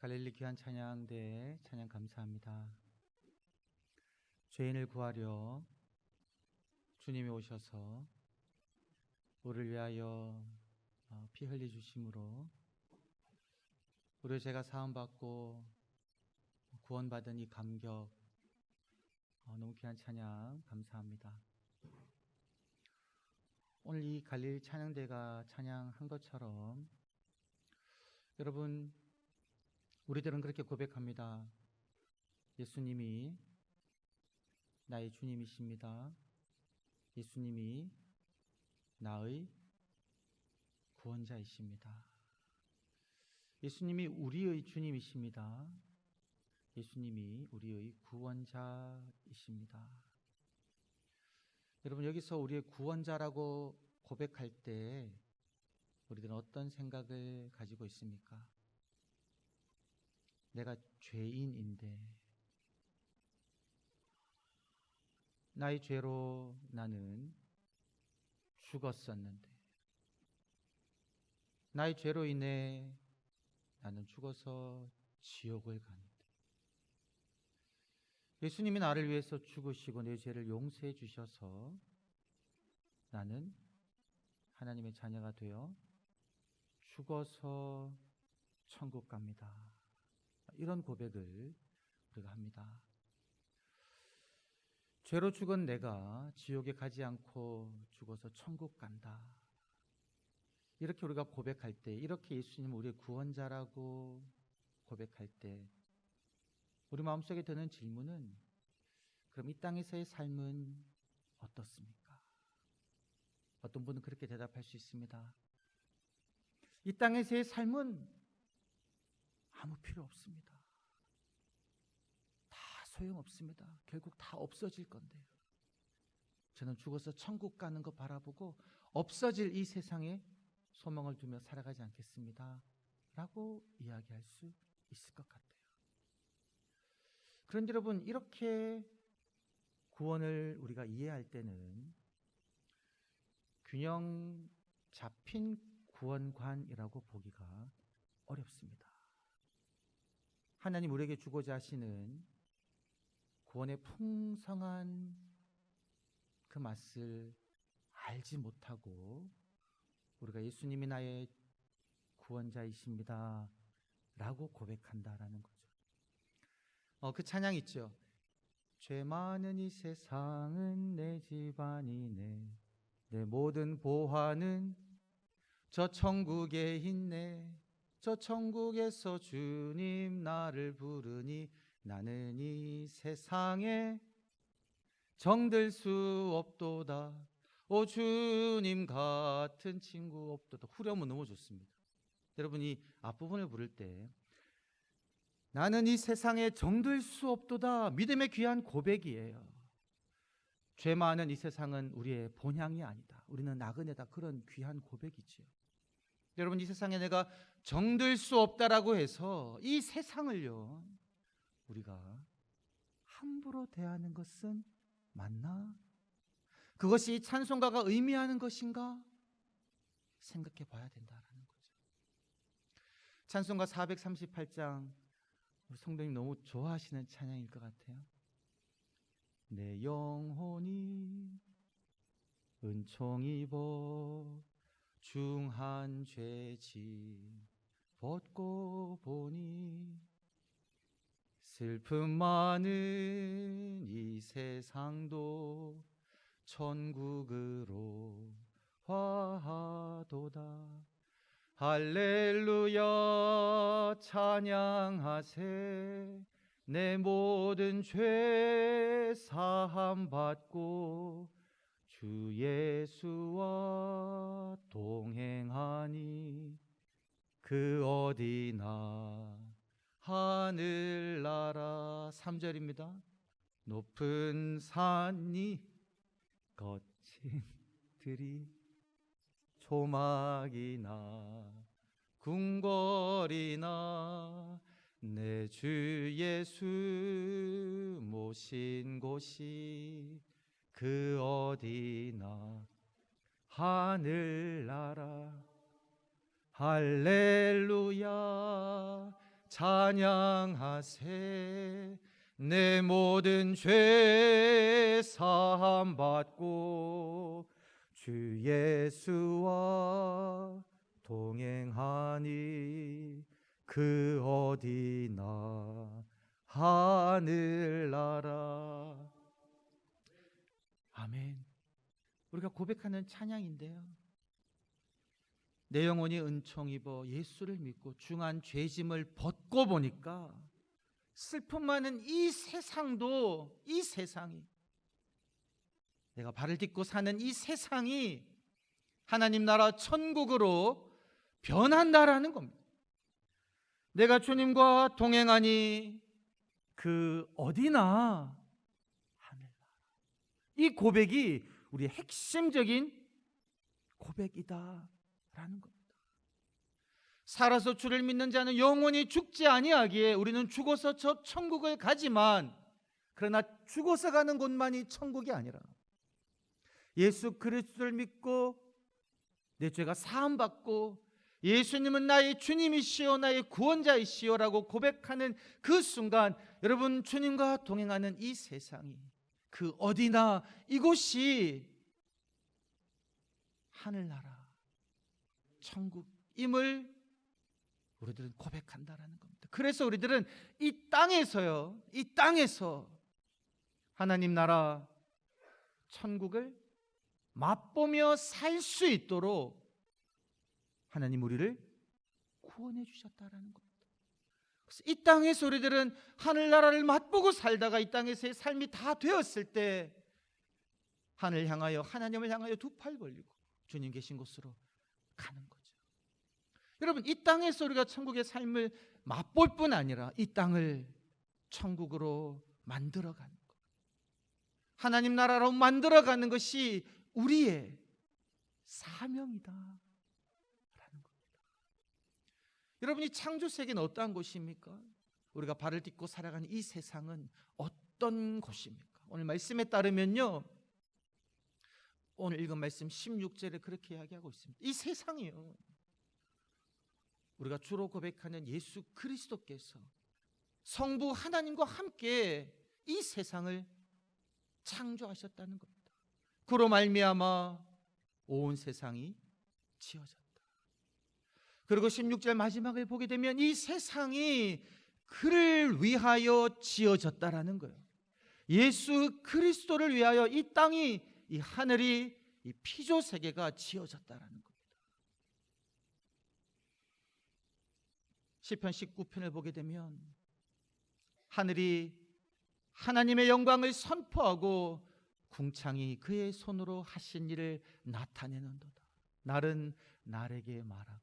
갈릴리 귀한 찬양대 찬양 감사합니다. 죄인을 구하려 주님이 오셔서 우리를 위하여 피 흘려 주심으로 우리의 죄가 사함받고 구원받은 이 감격, 너무 귀한 찬양 감사합니다. 오늘 이 갈릴리 찬양대가 찬양한 것처럼 여러분, 우리들은 그렇게 고백합니다. 예수님이 나의 주님이십니다. 예수님이 나의 구원자이십니다. 예수님이 우리의 주님이십니다. 예수님이 우리의 구원자이십니다. 여러분, 여기서 우리의 구원자라고 고백할 때 우리들은 어떤 생각을 가지고 있습니까? 내가 죄인인데 나의 죄로 나는 죽었었는데, 나의 죄로 인해 나는 죽어서 지옥을 가는데, 예수님이 나를 위해서 죽으시고 내 죄를 용서해 주셔서 나는 하나님의 자녀가 되어 죽어서 천국 갑니다. 이런 고백을 우리가 합니다. 죄로 죽은 내가 지옥에 가지 않고 죽어서 천국 간다. 이렇게 우리가 고백할 때, 이렇게 예수님 우리의 구원자라고 고백할 때 우리 마음속에 드는 질문은, 그럼 이 땅에서의 삶은 어떻습니까? 어떤 분은 그렇게 대답할 수 있습니다. 이 땅에서의 삶은 아무 필요 없습니다. 다 소용없습니다. 결국 다 없어질 건데요. 저는 죽어서 천국 가는 거 바라보고 없어질 이 세상에 소망을 두며 살아가지 않겠습니다. 라고 이야기할 수 있을 것 같아요. 그런데 여러분, 이렇게 구원을 우리가 이해할 때는 균형 잡힌 구원관이라고 보기가 어렵습니다. 하나님 우리에게 주고자 하시는 구원의 풍성한 그 맛을 알지 못하고 우리가 예수님이 나의 구원자이십니다 라고 고백한다라는 거죠. 그 찬양 있죠. 죄 많은 이 세상은 내 집안이네, 내 모든 보화는 저 천국에 있네, 저 천국에서 주님 나를 부르니 나는 이 세상에 정들 수 없도다, 오 주님 같은 친구 없도다. 후렴은 너무 좋습니다. 여러분, 이 앞부분을 부를 때 나는 이 세상에 정들 수 없도다, 믿음의 귀한 고백이에요. 죄 많은 이 세상은 우리의 본향이 아니다, 우리는 나그네다, 그런 귀한 고백이지요. 여러분, 이 세상에 내가 정들 수 없다라고 해서 이 세상을요 우리가 함부로 대하는 것은 맞나? 그것이 찬송가가 의미하는 것인가? 생각해 봐야 된다라는 거죠. 찬송가 438장, 우리 성도님 너무 좋아하시는 찬양일 것 같아요. 내 영혼이 은총 입어 중한 죄짐 벗고 보니 슬픔 많은 이 세상도 천국으로 화하도다. 할렐루야 찬양하세, 내 모든 죄 사함 받고 주 예수와 동행하니 그 어디나 하늘나라. 3절입니다. 높은 산이 거친 들이 초막이나 궁궐이나 내 주 예수 모신 곳이 그 어디나 하늘나라. 할렐루야 찬양하세. 내 모든 죄 사함 받고 주 예수와 동행하니 그 어디나 하늘나라. 아멘. 우리가 고백하는 찬양인데요, 내 영혼이 은총 입어 예수를 믿고 중한 죄짐을 벗고 보니까 슬픔 많은 이 세상도, 이 세상이, 내가 발을 딛고 사는 이 세상이 하나님 나라 천국으로 변한다라는 겁니다. 내가 주님과 동행하니 그 어디나 하늘나라. 이 고백이 우리의 핵심적인 고백이다라는 겁니다. 살아서 주를 믿는 자는 영원히 죽지 아니하기에 우리는 죽어서 저 천국을 가지만, 그러나 죽어서 가는 곳만이 천국이 아니라 예수 그리스도를 믿고 내 죄가 사함받고 예수님은 나의 주님이시오 나의 구원자이시오라고 고백하는 그 순간, 여러분, 주님과 동행하는 이 세상이, 그 어디나 이곳이 하늘나라 천국임을 우리들은 고백한다라는 겁니다. 그래서 우리들은 이 땅에서 하나님 나라 천국을 맛보며 살 수 있도록 하나님 우리를 구원해 주셨다라는 겁니다. 그래서 이 땅에서 우리들은 하늘나라를 맛보고 살다가 이 땅에서의 삶이 다 되었을 때 하늘 향하여, 하나님을 향하여 두 팔 벌리고 주님 계신 곳으로 가는 거죠. 여러분, 이 땅에서 우리가 천국의 삶을 맛볼 뿐 아니라 이 땅을 천국으로 만들어가는 것, 하나님 나라로 만들어가는 것이 우리의 사명이다 라는 겁니다. 여러분, 이 창조 세계는 어떠한 곳입니까? 우리가 발을 딛고 살아가는 이 세상은 어떤 곳입니까? 오늘 말씀에 따르면요, 오늘 읽은 말씀 16절에 그렇게 이야기하고 있습니다. 이 세상이요, 우리가 주로 고백하는 예수 그리스도께서 성부 하나님과 함께 이 세상을 창조하셨다는 겁니다. 그로 말미암아 온 세상이 지어졌다. 그리고 16절 마지막을 보게 되면 이 세상이 그를 위하여 지어졌다라는 거예요. 예수 그리스도를 위하여 이 땅이, 이 하늘이, 이 피조 세계가 지어졌다라는 겁니다. 시편 19편을 보게 되면 하늘이 하나님의 영광을 선포하고 궁창이 그의 손으로 하신 일을 나타내는도다. 날은 날에게 말하고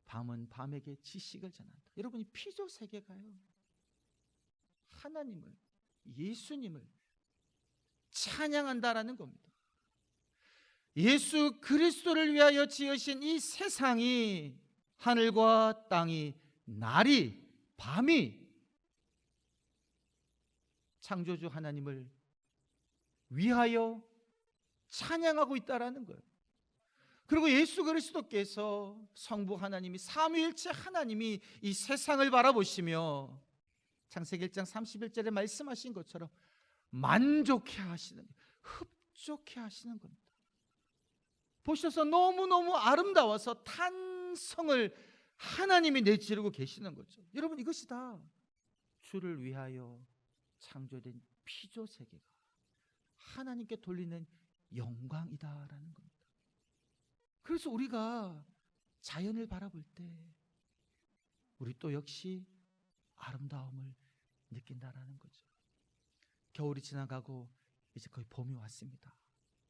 밤은 밤에게 지식을 전한다. 여러분, 이 피조 세계가요, 하나님을, 예수님을 찬양한다라는 겁니다. 예수 그리스도를 위하여 지으신 이 세상이, 하늘과 땅이, 날이, 밤이 창조주 하나님을 위하여 찬양하고 있다라는 거예요. 그리고 예수 그리스도께서, 성부 하나님이, 삼위일체 하나님이 이 세상을 바라보시며 창세기 1장 31절에 말씀하신 것처럼 만족해 하시는, 흡족해 하시는 겁니다. 보셔서 너무너무 아름다워서 탄성을 하나님이 내지르고 계시는 거죠. 여러분, 이것이 다 주를 위하여 창조된 피조 세계가 하나님께 돌리는 영광이다라는 겁니다. 그래서 우리가 자연을 바라볼 때 우리 또 역시 아름다움을 느낀다라는 거죠. 겨울이 지나가고 이제 거의 봄이 왔습니다.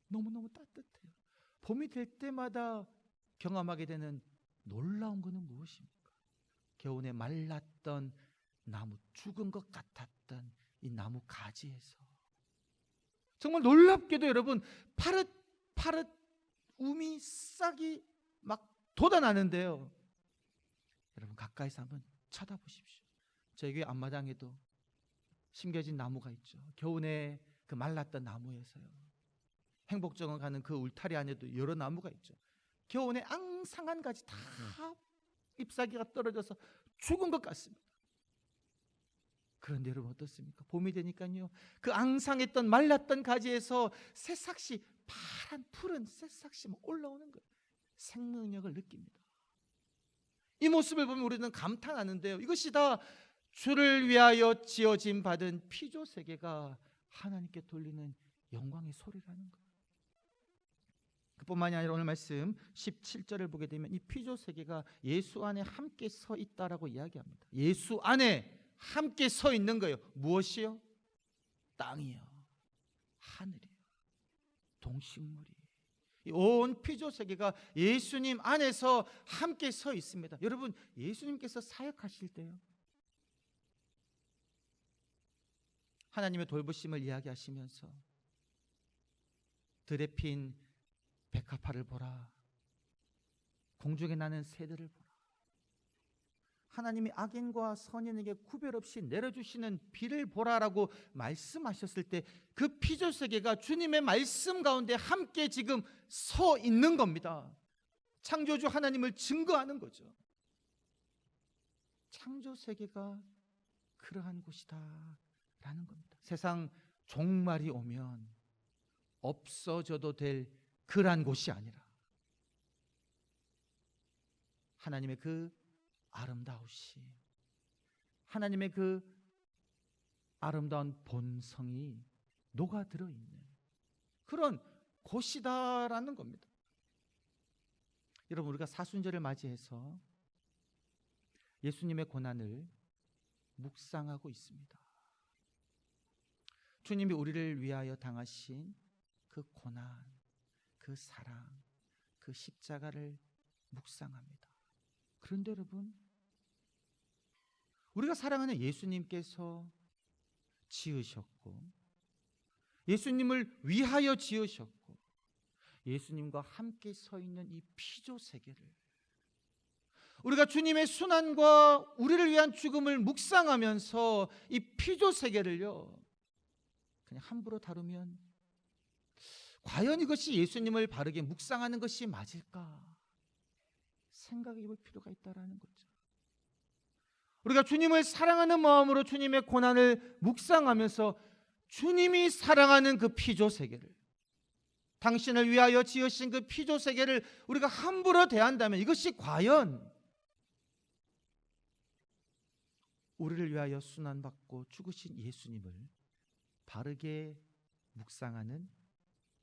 너무너무 따뜻해요. 봄이 될 때마다 경험하게 되는 놀라운 것은 무엇입니까? 겨우내 말랐던 나무, 죽은 것 같았던 이 나무 가지에서 정말 놀랍게도 여러분, 파릇파릇 우미 싹이 막 돋아나는데요, 여러분 가까이서 한번 쳐다보십시오. 저희 교회 앞마당에도 심겨진 나무가 있죠. 겨우내 그 말랐던 나무에서요, 행복정원 가는 그 울타리 안에도 여러 나무가 있죠. 겨우내 앙상한 가지 다 잎사귀가 떨어져서 죽은 것 같습니다. 그런데 여러분 어떻습니까? 봄이 되니까요, 그 앙상했던 말랐던 가지에서 새싹이, 파란 푸른 새싹이 막 올라오는 거예요. 생명력을 느낍니다. 이 모습을 보면 우리는 감탄하는데요, 이것이 다 주를 위하여 지어진 받은 피조 세계가 하나님께 돌리는 영광의 소리라는 거예요. 그뿐만이 아니라 오늘 말씀 17절을 보게 되면 이 피조 세계가 예수 안에 함께 서 있다라고 이야기합니다. 예수 안에 함께 서 있는 거예요. 무엇이요? 땅이요, 하늘이요, 동식물이, 온 피조 세계가 예수님 안에서 함께 서 있습니다. 여러분, 예수님께서 사역하실 때요, 하나님의 돌보심을 이야기하시면서 들에 핀 백합화를 보라, 공중에 나는 새들을 보라, 하나님이 악인과 선인에게 구별 없이 내려주시는 비를 보라라고 말씀하셨을 때 그 피조 세계가 주님의 말씀 가운데 함께 지금 서 있는 겁니다. 창조주 하나님을 증거하는 거죠. 창조 세계가 그러한 곳이다 라는 겁니다. 세상 종말이 오면 없어져도 될 그러한 곳이 아니라 하나님의 그 아름다우심, 하나님의 그 아름다운 본성이 녹아들어 있는 그런 곳이다라는 겁니다. 여러분, 우리가 사순절을 맞이해서 예수님의 고난을 묵상하고 있습니다. 주님이 우리를 위하여 당하신 그 고난, 그 사랑, 그 십자가를 묵상합니다. 그런데 여러분, 우리가 사랑하는 예수님께서 지으셨고, 예수님을 위하여 지으셨고, 예수님과 함께 서 있는 이 피조 세계를 우리가 주님의 순환과 우리를 위한 죽음을 묵상하면서 이 피조 세계를요, 그냥 함부로 다루면 과연 이것이 예수님을 바르게 묵상하는 것이 맞을까 생각해 볼 필요가 있다라는 거죠. 우리가 주님을 사랑하는 마음으로 주님의 고난을 묵상하면서 주님이 사랑하는 그 피조 세계를, 당신을 위하여 지으신 그 피조 세계를 우리가 함부로 대한다면 이것이 과연 우리를 위하여 순환받고 죽으신 예수님을 바르게 묵상하는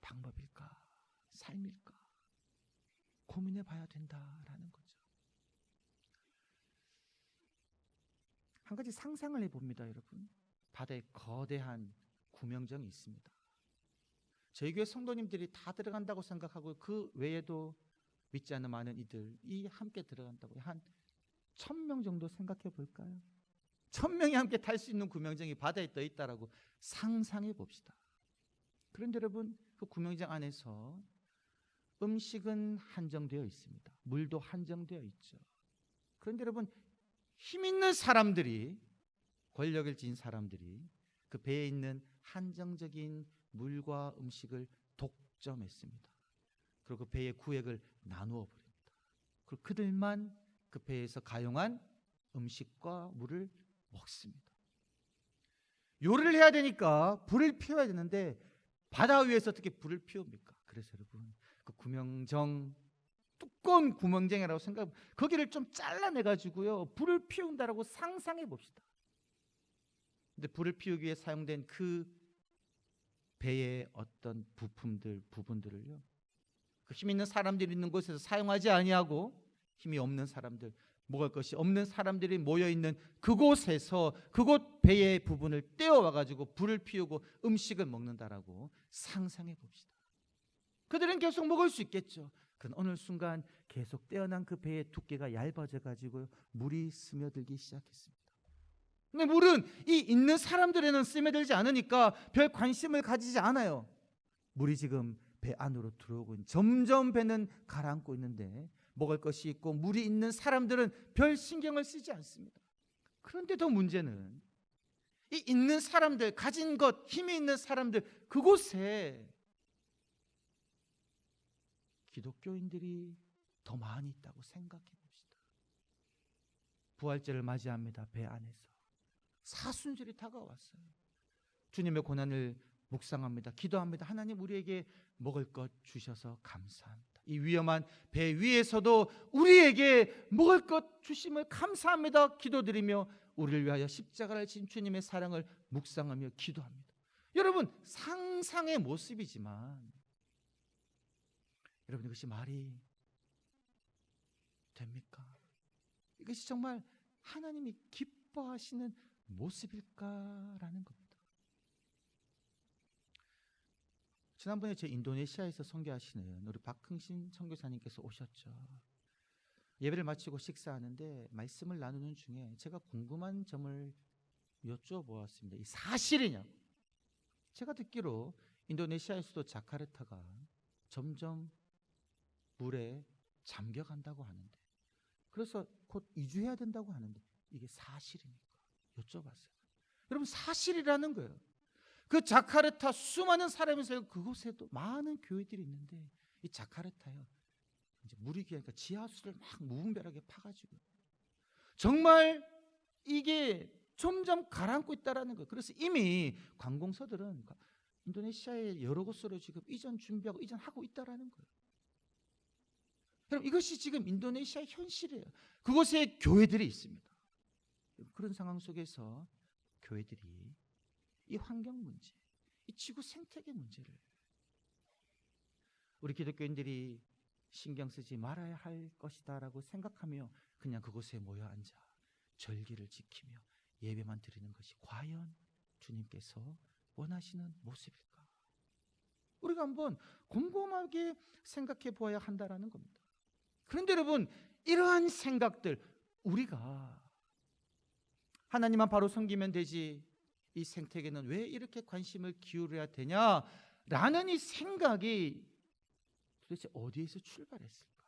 방법일까, 삶일까 고민해 봐야 된다라는 거죠. 한 가지 상상을 해봅니다. 여러분, 바다에 거대한 구명정이 있습니다. 저희 교회 성도님들이 다 들어간다고 생각하고 그 외에도 믿지 않는 많은 이들이 함께 들어간다고, 한 1000명 정도 생각해 볼까요? 1000명이 함께 탈 수 있는 구명정이 바다에 떠 있다라고 상상해 봅시다. 그런데 여러분, 그 구명정 안에서 음식은 한정되어 있습니다. 물도 한정되어 있죠. 그런데 여러분, 힘 있는 사람들이, 권력을 지닌 사람들이 그 배에 있는 한정적인 물과 음식을 독점했습니다. 그리고 그 배의 구획을 나누어 버립니다. 그리고 그들만 그 배에서 가용한 음식과 물을 먹습니다. 요리를 해야 되니까 불을 피워야 되는데 바다 위에서 어떻게 불을 피웁니까? 그래서 여러분, 그 구명정, 두꺼운 구멍쟁이라고 생각, 거기를 좀 잘라내가지고요 불을 피운다라고 상상해 봅시다. 근데 불을 피우기 위해 사용된 그 배의 어떤 부분들을요, 그 힘 있는 사람들이 있는 곳에서 사용하지 아니하고 힘이 없는 사람들, 먹을 것이 없는 사람들이 모여있는 그곳에서 그곳 배의 부분을 떼어와가지고 불을 피우고 음식을 먹는다라고 상상해 봅시다. 그들은 계속 먹을 수 있겠죠. 그런 어느 순간 계속 떼어난 그 배의 두께가 얇아져 가지고 물이 스며들기 시작했습니다. 근데 물은 이 있는 사람들에는 스며들지 않으니까 별 관심을 가지지 않아요. 물이 지금 배 안으로 들어오고 점점 배는 가라앉고 있는데 먹을 것이 있고 물이 있는 사람들은 별 신경을 쓰지 않습니다. 그런데 더 문제는 이 있는 사람들, 가진 것, 힘이 있는 사람들, 그곳에 기독교인들이 더 많이 있다고 생각해 봅시다. 부활절을 맞이합니다. 배 안에서 사순절이 다가왔어요. 주님의 고난을 묵상합니다. 기도합니다. 하나님, 우리에게 먹을 것 주셔서 감사합니다. 이 위험한 배 위에서도 우리에게 먹을 것 주심을 감사합니다. 기도드리며 우리를 위하여 십자가를 진 주님의 사랑을 묵상하며 기도합니다. 여러분, 상상의 모습이지만 여러분, 이것이 말이 됩니까? 이것이 정말 하나님이 기뻐하시는 모습일까라는 겁니다. 지난번에 제 인도네시아에서 선교하시는 우리 박흥신 선교사님께서 오셨죠. 예배를 마치고 식사하는데 말씀을 나누는 중에 제가 궁금한 점을 여쭤보았습니다. 이 사실이냐고. 제가 듣기로 인도네시아의 수도 자카르타가 점점 물에 잠겨간다고 하는데, 그래서 곧 이주해야 된다고 하는데 이게 사실입니까? 여쭤봤어요. 여러분, 사실이라는 거예요. 그 자카르타 수많은 사람이 살고 그곳에도 많은 교회들이 있는데 이 자카르타요, 이제 물이 귀하니까 지하수를 막 무분별하게 파가지고 정말 이게 점점 가라앉고 있다라는 거예요. 그래서 이미 관공서들은 인도네시아의 여러 곳으로 지금 이전 준비하고 이전하고 있다라는 거예요. 여러분, 이것이 지금 인도네시아의 현실이에요. 그곳에 교회들이 있습니다. 그런 상황 속에서 교회들이 이 환경 문제, 이 지구 생태계 문제를 우리 기독교인들이 신경 쓰지 말아야 할 것이다라고 생각하며 그냥 그곳에 모여 앉아 절기를 지키며 예배만 드리는 것이 과연 주님께서 원하시는 모습일까? 우리가 한번 곰곰하게 생각해 보아야 한다라는 겁니다. 그런데 여러분, 이러한 생각들, 우리가 하나님만 바로 섬기면 되지, 이 생태계는 왜 이렇게 관심을 기울여야 되냐라는 이 생각이 도대체 어디에서 출발했을까?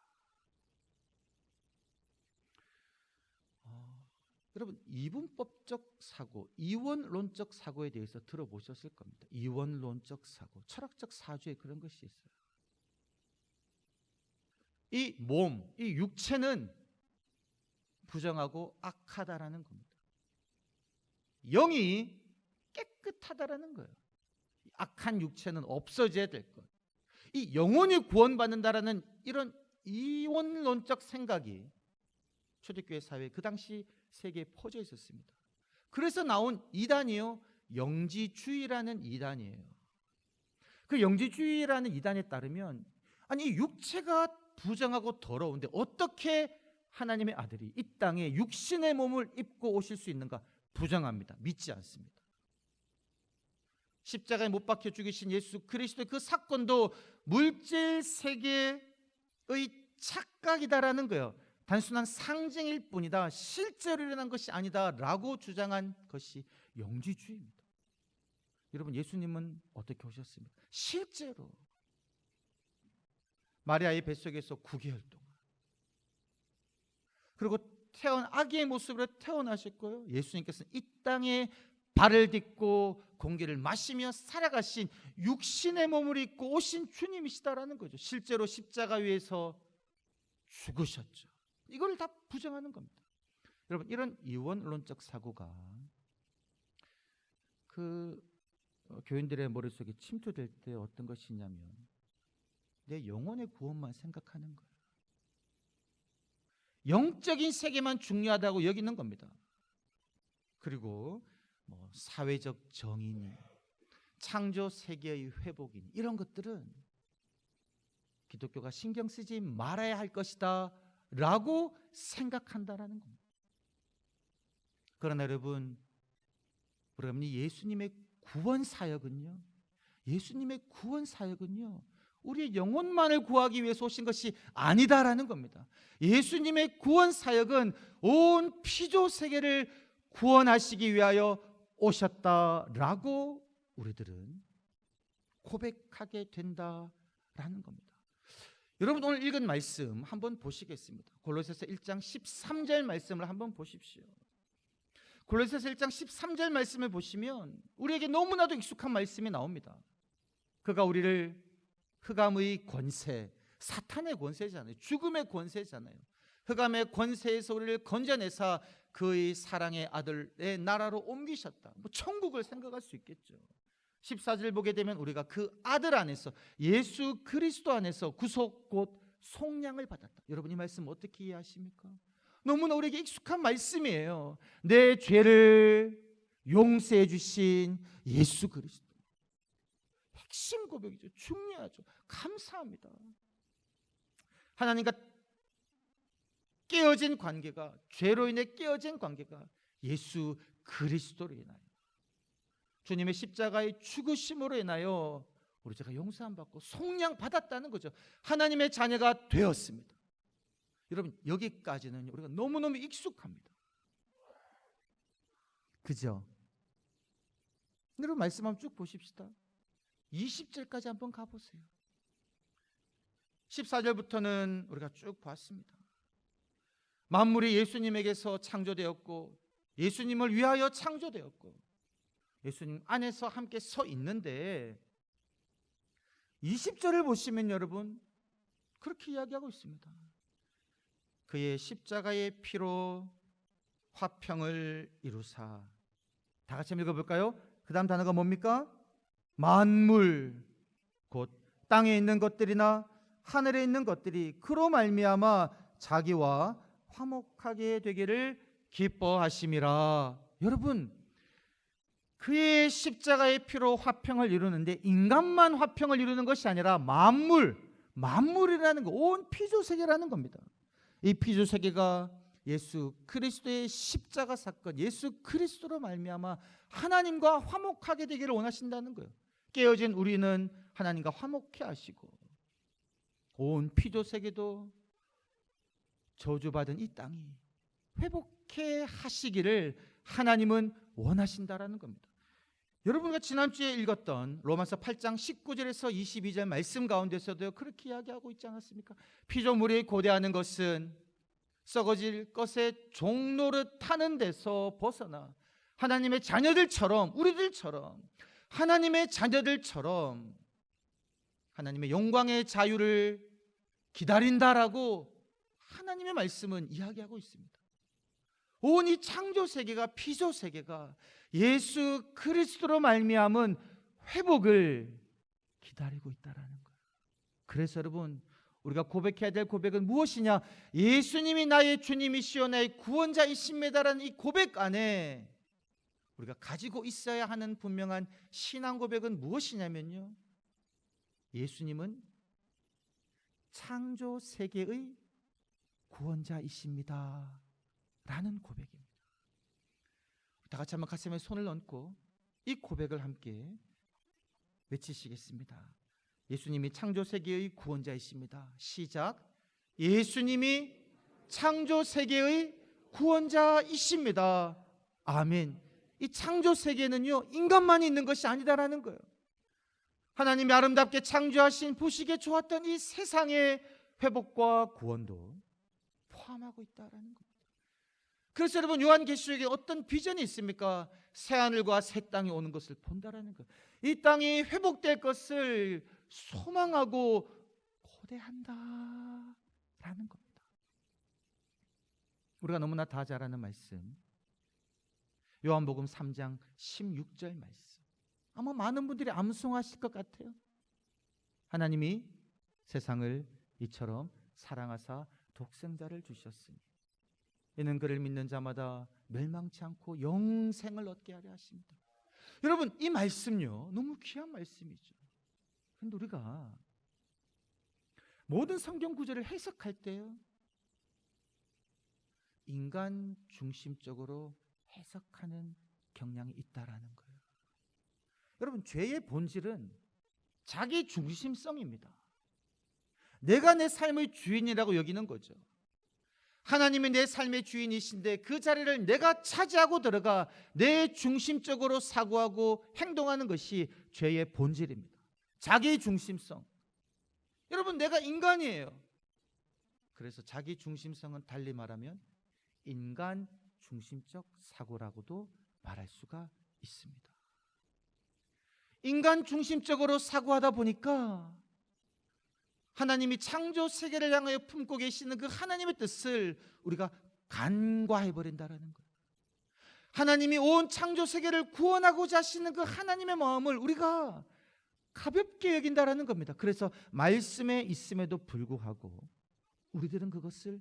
여러분, 이분법적 사고, 이원론적 사고에 대해서 들어보셨을 겁니다. 이원론적 사고, 철학적 사주에 그런 것이 있어요. 이 몸, 이 육체는 부정하고 악하다라는 겁니다. 영이 깨끗하다라는 거예요. 악한 육체는 없어져야 될 것. 이 영혼이 구원받는다라는 이런 이원론적 생각이 초대교회 사회에 그 당시 세계에 퍼져 있었습니다. 그래서 나온 이단이요, 영지주의라는 이단이에요. 그 영지주의라는 이단에 따르면, 아니, 이 육체가 부정하고 더러운데 어떻게 하나님의 아들이 이 땅에 육신의 몸을 입고 오실 수 있는가? 부정합니다. 믿지 않습니다. 십자가에 못 박혀 죽이신 예수 그리스도의 그 사건도 물질 세계의 착각이다라는 거예요. 단순한 상징일 뿐이다, 실제로 일어난 것이 아니다라고 주장한 것이 영지주의입니다. 여러분, 예수님은 어떻게 오셨습니까? 실제로 마리아의 뱃속에서 9개월 동안, 그리고 아기의 모습으로 태어나셨고요, 예수님께서는 이 땅에 발을 딛고 공기를 마시며 살아가신 육신의 몸을 입고 오신 주님이시다라는 거죠. 실제로 십자가 위에서 죽으셨죠. 이걸 다 부정하는 겁니다. 여러분, 이런 이원론적 사고가 교인들의 머릿속에 침투될 때 어떤 것이냐면 내 영혼의 구원만 생각하는 거예요. 영적인 세계만 중요하다고 여기는 겁니다. 그리고 사회적 정의니 창조 세계의 회복이니 이런 것들은 기독교가 신경 쓰지 말아야 할 것이다 라고 생각한다라는 겁니다. 그러나 여러분, 예수님의 구원 사역은요, 우리의 영혼만을 구하기 위해서 오신 것이 아니다라는 겁니다. 예수님의 구원 사역은 온 피조 세계를 구원하시기 위하여 오셨다라고 우리들은 고백하게 된다라는 겁니다. 여러분, 오늘 읽은 말씀 한번 보시겠습니다. 골로새서 1장 13절 말씀을 한번 보십시오. 골로새서 1장 13절 말씀을 보시면 우리에게 너무나도 익숙한 말씀이 나옵니다. 그가 우리를 흑암의 권세, 사탄의 권세잖아요. 죽음의 권세잖아요. 흑암의 권세에서 우리를 건져내사 그의 사랑의 아들의 나라로 옮기셨다. 천국을 생각할 수 있겠죠. 14절 보게 되면 우리가 그 아들 안에서, 예수 그리스도 안에서 구속 곧 속량을 받았다. 여러분, 이 말씀 어떻게 이해하십니까? 너무나 우리에게 익숙한 말씀이에요. 내 죄를 용서해 주신 예수 그리스도. 핵심 고백이죠. 중요하죠. 감사합니다. 하나님과 깨어진 관계가, 죄로 인해 깨어진 관계가 예수 그리스도로 인하여, 주님의 십자가의 죽으심으로 인하여 우리 죄가 용서함 받고 속량 받았다는 거죠. 하나님의 자녀가 되었습니다. 여러분, 여기까지는 우리가 너무너무 익숙합니다. 그죠? 여러분, 말씀 한번 쭉 보십시다. 20절까지 한번 가보세요. 14절부터는 우리가 쭉 봤습니다. 만물이 예수님에게서 창조되었고 예수님을 위하여 창조되었고 예수님 안에서 함께 서 있는데, 20절을 보시면 여러분 그렇게 이야기하고 있습니다. 그의 십자가의 피로 화평을 이루사. 다 같이 한번 읽어볼까요? 그 다음 단어가 뭡니까? 만물, 곧 땅에 있는 것들이나 하늘에 있는 것들이 그로 말미암아 자기와 화목하게 되기를 기뻐하심이라. 여러분, 그의 십자가의 피로 화평을 이루는데 인간만 화평을 이루는 것이 아니라 만물이라는 거, 온 피조세계라는 겁니다. 이 피조세계가 예수 그리스도의 십자가 사건, 예수 그리스도로 말미암아 하나님과 화목하게 되기를 원하신다는 거예요. 깨어진 우리는 하나님과 화목해 하시고 온 피조세계도 저주받은 이 땅이 회복해 하시기를 하나님은 원하신다라는 겁니다. 여러분과 지난주에 읽었던 로마서 8장 19절에서 22절 말씀 가운데서도 그렇게 이야기하고 있지 않았습니까? 피조물이 고대하는 것은 썩어질 것의 종노릇하는 데서 벗어나 하나님의 자녀들처럼, 우리들처럼, 하나님의 자녀들처럼 하나님의 영광의 자유를 기다린다라고 하나님의 말씀은 이야기하고 있습니다. 온 이 창조 세계가, 피조 세계가 예수 그리스도로 말미암은 회복을 기다리고 있다라는 거예요. 그래서 여러분, 우리가 고백해야 될 고백은 무엇이냐? 예수님이 나의 주님이시오 나의 구원자이십니다라는 이 고백 안에 우리가 가지고 있어야 하는 분명한 신앙 고백은 무엇이냐면요, 예수님은 창조 세계의 구원자이십니다 라는 고백입니다. 다 같이 한번 가슴에 손을 얹고 이 고백을 함께 외치시겠습니다. 예수님이 창조 세계의 구원자이십니다. 시작. 예수님이 창조 세계의 구원자이십니다. 아멘. 이 창조 세계는요, 인간만이 있는 것이 아니다라는 거예요. 하나님이 아름답게 창조하신 보시기에 좋았던 이 세상의 회복과 구원도 포함하고 있다라는 겁니다. 그래서 여러분, 요한계시록에 어떤 비전이 있습니까? 새하늘과 새 땅이 오는 것을 본다라는 거예요. 이 땅이 회복될 것을 소망하고 고대한다라는 겁니다. 우리가 너무나 다 잘 아는 말씀, 요한복음 3장 16절 말씀, 아마 많은 분들이 암송하실 것 같아요. 하나님이 세상을 이처럼 사랑하사 독생자를 주셨으니 이는 그를 믿는 자마다 멸망치 않고 영생을 얻게 하려 하십니다. 여러분, 이 말씀요, 너무 귀한 말씀이죠. 그런데 우리가 모든 성경 구절을 해석할 때요, 인간 중심적으로 해석하는 경향이 있다라는 거예요. 여러분, 죄의 본질은 자기 중심성입니다. 내가 내 삶의 주인이라고 여기는 거죠. 하나님이 내 삶의 주인이신데 그 자리를 내가 차지하고 들어가 내 중심적으로 사고하고 행동하는 것이 죄의 본질입니다. 자기 중심성. 여러분, 내가 인간이에요. 그래서 자기 중심성은 달리 말하면 인간 중심적 사고라고도 말할 수가 있습니다. 인간 중심적으로 사고하다 보니까 하나님이 창조 세계를 향하여 품고 계시는 그 하나님의 뜻을 우리가 간과해버린다라는 거예요. 하나님이 온 창조 세계를 구원하고자 하시는 그 하나님의 마음을 우리가 가볍게 여긴다라는 겁니다. 그래서 말씀에 있음에도 불구하고 우리들은 그것을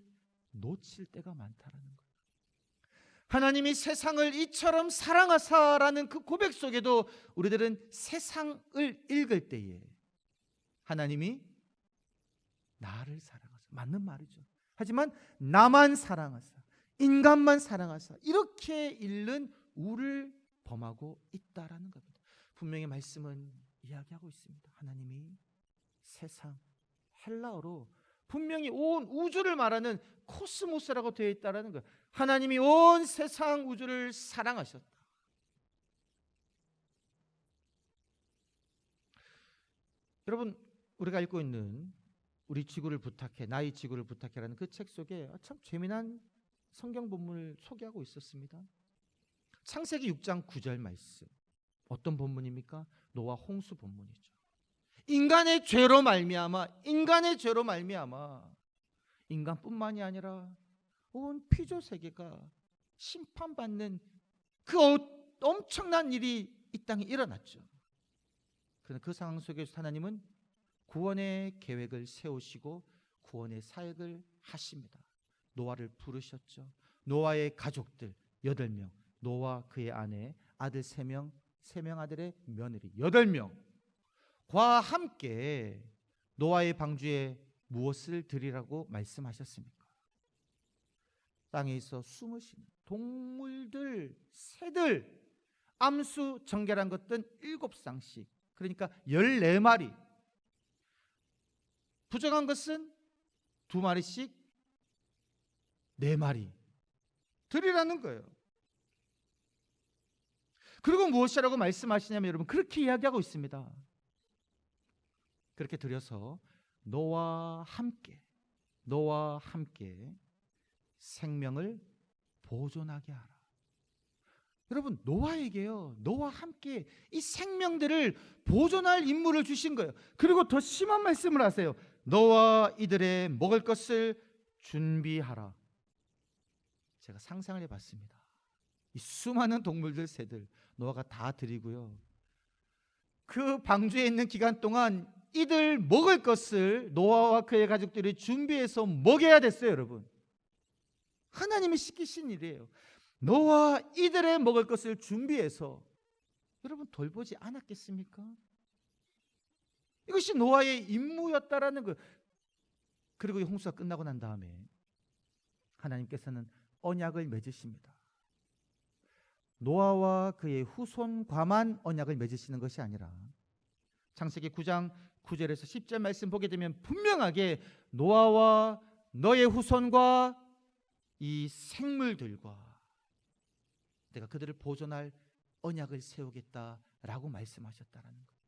놓칠 때가 많다라는 거예요. 하나님이 세상을 이처럼 사랑하사라는 그 고백 속에도 우리들은 세상을 읽을 때에 하나님이 나를 사랑하사, 맞는 말이죠. 하지만 나만 사랑하사, 인간만 사랑하사, 이렇게 읽는 우를 범하고 있다라는 겁니다. 분명히 말씀은 이야기하고 있습니다. 하나님이 세상, 헬라어로 분명히 온 우주를 말하는 코스모스라고 되어 있다라는 거예요. 하나님이 온 세상 우주를 사랑하셨다. 여러분, 우리가 읽고 있는 우리 지구를 부탁해, 나의 지구를 부탁해라는 그 책 속에 참 재미난 성경 본문을 소개하고 있었습니다. 창세기 6장 9절 말씀. 어떤 본문입니까? 노아 홍수 본문이죠. 인간의 죄로 말미암아 인간뿐만이 아니라 온 피조 세계가 심판받는 그 엄청난 일이 이 땅에 일어났죠. 그러나 그 상황 속에서 하나님은 구원의 계획을 세우시고 구원의 사역을 하십니다. 노아를 부르셨죠. 노아의 가족들 8명, 노아 그의 아내, 아들 3명, 3명 아들의 며느리 8명과 함께 노아의 방주에 무엇을 드리라고 말씀하셨습니까? 땅에 있어 숨을 쉬는 동물들, 새들, 암수 정결한 것들은 7쌍씩, 그러니까 14마리, 부정한 것은 2마리씩 4마리 드리라는 거예요. 그리고 무엇이라고 말씀하시냐면 여러분, 그렇게 이야기하고 있습니다. 그렇게 드려서 너와 함께 생명을 보존하게 하라. 여러분, 노아에게요, 너와 함께 이 생명들을 보존할 임무를 주신 거예요. 그리고 더 심한 말씀을 하세요. 너와 이들의 먹을 것을 준비하라. 제가 상상을 해봤습니다. 이 수많은 동물들, 새들 노아가 다 드리고요, 그 방주에 있는 기간 동안 이들 먹을 것을 노아와 그의 가족들이 준비해서 먹여야 됐어요. 여러분, 하나님이 시키신 일이에요. 노아 이들의 먹을 것을 준비해서 여러분 돌보지 않았겠습니까? 이것이 노아의 임무였다라는 거. 그리고 이 홍수가 끝나고 난 다음에 하나님께서는 언약을 맺으십니다. 노아와 그의 후손과만 언약을 맺으시는 것이 아니라 창세기 9장 9절에서 10절 말씀 보게 되면 분명하게 노아와 너의 후손과 이 생물들과 내가 그들을 보존할 언약을 세우겠다라고 말씀하셨다라는 거예요.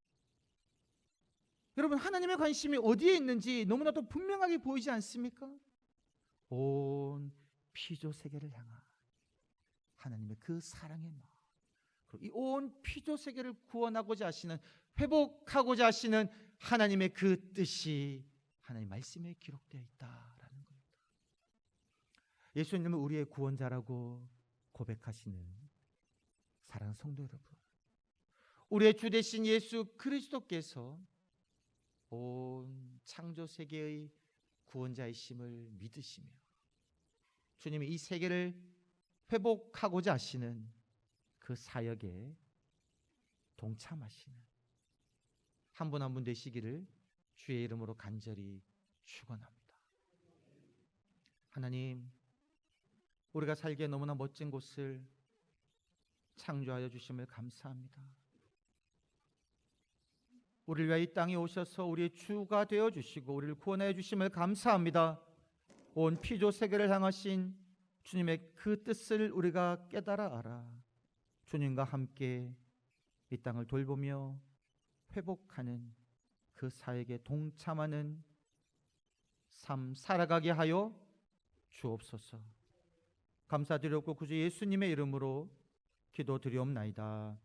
여러분, 하나님의 관심이 어디에 있는지 너무나도 분명하게 보이지 않습니까? 온 피조 세계를 향한 하나님의 그 사랑의 마음, 이 온 피조 세계를 구원하고자 하시는, 회복하고자 하시는 하나님의 그 뜻이 하나님 말씀에 기록되어 있다라는 겁니다. 예수님은 우리의 구원자라고 고백하시는 사랑하는 성도 여러분, 우리의 주 되신 예수 그리스도께서 온 창조 세계의 구원자이심을 믿으시며 주님이 이 세계를 회복하고자 하시는 그 사역에 동참하시는 한 분 한 분 되시기를 주의 이름으로 간절히 축원합니다. 하나님, 우리가 살기에 너무나 멋진 곳을 창조하여 주심을 감사합니다. 우리를 위하여 이 땅에 오셔서 우리의 주가 되어 주시고 우리를 구원하여 주심을 감사합니다. 온 피조 세계를 향하신 주님의 그 뜻을 우리가 깨달아 알아 주님과 함께 이 땅을 돌보며 회복하는 그 사역에 동참하는 삶 살아가게 하여 주옵소서. 감사드렸고 구주 예수님의 이름으로 기도드리옵나이다.